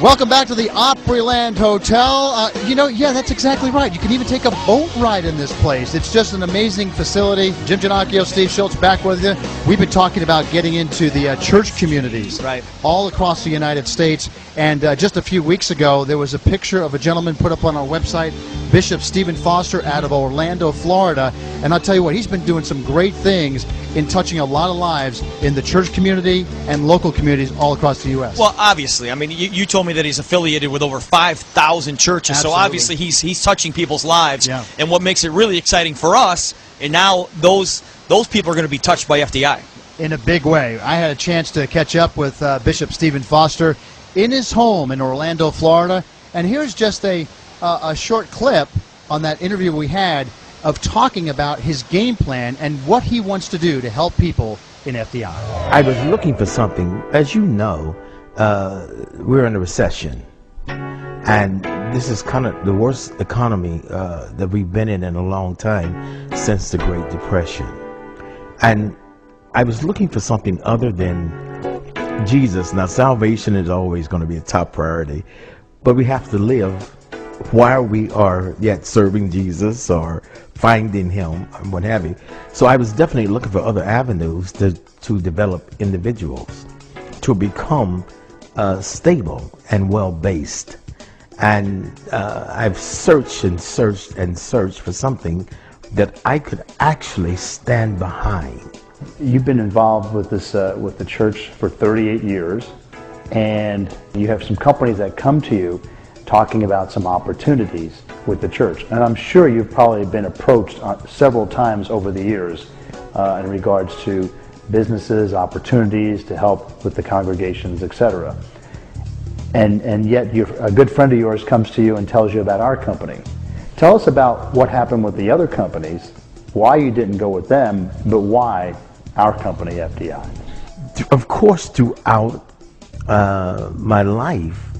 Welcome back to the Opryland Hotel. Yeah, that's exactly right. You can even take a boat ride in this place. It's just an amazing facility. Jim Giannacchio, Steve Schultz back with you. We've been talking about getting into the church communities all across the United States. And just a few weeks ago, there was a picture of a gentleman put up on our website, Bishop Stephen Foster out of Orlando, Florida. And I'll tell you what, he's been doing some great things in touching a lot of lives in the church community and local communities all across the U.S. Well, obviously, I mean, you told me that he's affiliated with over 5,000 churches, Absolutely. so obviously he's touching people's lives. Yeah. And what makes it really exciting for us, and now those people are going to be touched by FDI. In a big way. I had a chance to catch up with Bishop Stephen Foster in his home in Orlando, Florida. And here's just a short clip on that interview we had of talking about his game plan and what he wants to do to help people in FDI. I was looking for something. As you know, we're in a recession. And this is kind of the worst economy that we've been in a long time since the Great Depression. And I was looking for something other than Jesus. Now, salvation is always going to be a top priority, but we have to live while we are yet serving Jesus or finding him and what have you. So I was definitely looking for other avenues to develop individuals to become stable and well-based. And I've searched and searched and searched for something that I could actually stand behind. You've been involved with this with the church for 38 years, and you have some companies that come to you talking about some opportunities with the church. And I'm sure you've probably been approached several times over the years in regards to businesses, opportunities to help with the congregations, etc. And yet a good friend of yours comes to you and tells you about our company. Tell us about what happened with the other companies, why you didn't go with them, but why our company, FDI. Of course, throughout my life,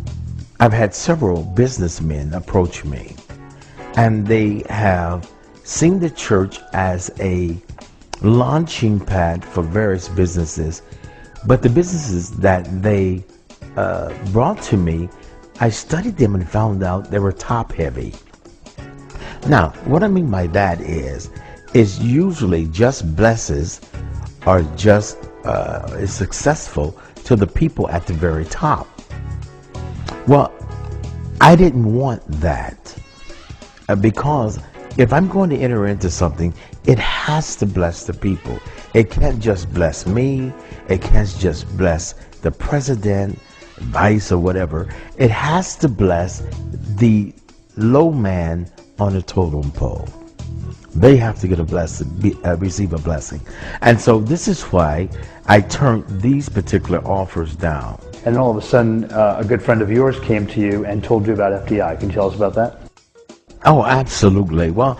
I've had several businessmen approach me, and they have seen the church as a launching pad for various businesses. But the businesses that they brought to me, I studied them and found out they were top heavy. Now, what I mean by that is usually just blesses or just is successful to the people at the very top. Well, I didn't want that because if I'm going to enter into something, it has to bless the people. It can't just bless me. It can't just bless the president, vice, or whatever. It has to bless the low man on the totem pole. They have to get a blessing, receive a blessing. And so this is why I turned these particular offers down. And all of a sudden, a good friend of yours came to you and told you about FDI. Can you tell us about that? Oh, absolutely. Well,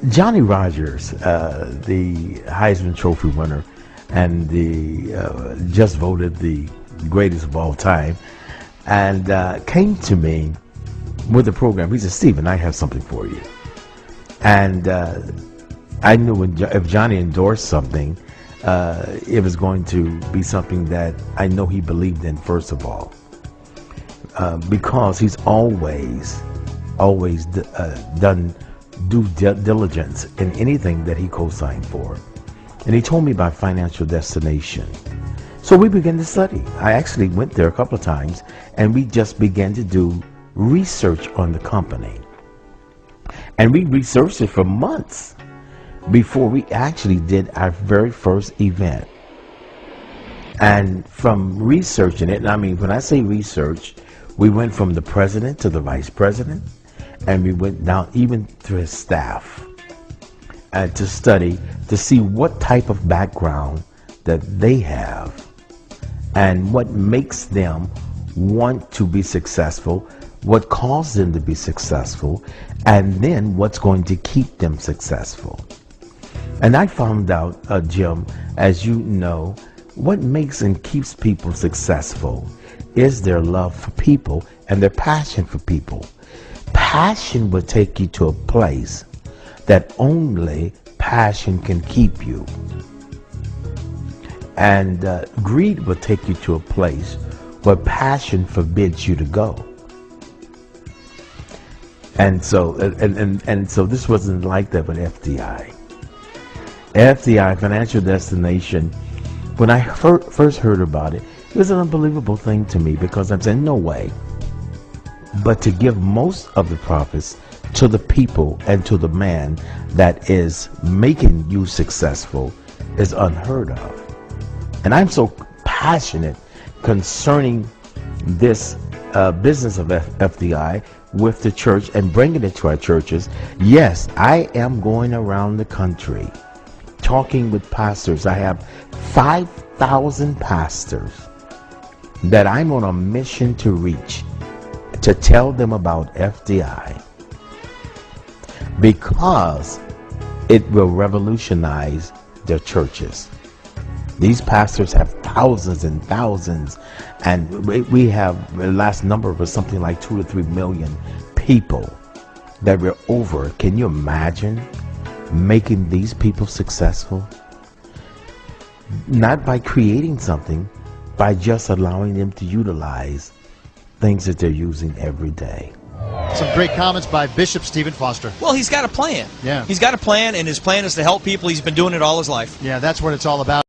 Johnny Rogers, the Heisman Trophy winner, and just voted the greatest of all time, and came to me with a program. He said, "Stephen, I have something for you." And I knew if Johnny endorsed something, it was going to be something that I know he believed in, first of all, because he's always done due diligence in anything that he co-signed for. And he told me about Financial Destination. So we began to study. I actually went there a couple of times, and we just began to do research on the company. And we researched it for months before we actually did our very first event. And from researching it, and I mean, when I say research, we went from the president to the vice president, and we went down even to his staff to study, to see what type of background that they have and what makes them want to be successful, what caused them to be successful, and then what's going to keep them successful. And I found out, Jim, as you know, what makes and keeps people successful is their love for people and their passion for people. Passion will take you to a place that only passion can keep you. And greed will take you to a place but passion forbids you to go. And so, and so this wasn't like that with FDI. FDI, Financial Destination, when I first heard about it, it was an unbelievable thing to me, because I'm saying, no way. But to give most of the profits to the people and to the man that is making you successful is unheard of. And I'm so passionate concerning this business of FDI with the church and bringing it to our churches. Yes, I am going around the country talking with pastors. I have 5,000 pastors that I'm on a mission to reach, to tell them about FDI, because it will revolutionize their churches. These pastors have thousands and thousands, and we have, the last number was something like 2 to 3 million people that we're over. Can you imagine making these people successful? Not by creating something, by just allowing them to utilize things that they're using every day. Some great comments by Bishop Stephen Foster. Well, he's got a plan. Yeah. He's got a plan, and his plan is to help people. He's been doing it all his life. Yeah, that's what it's all about.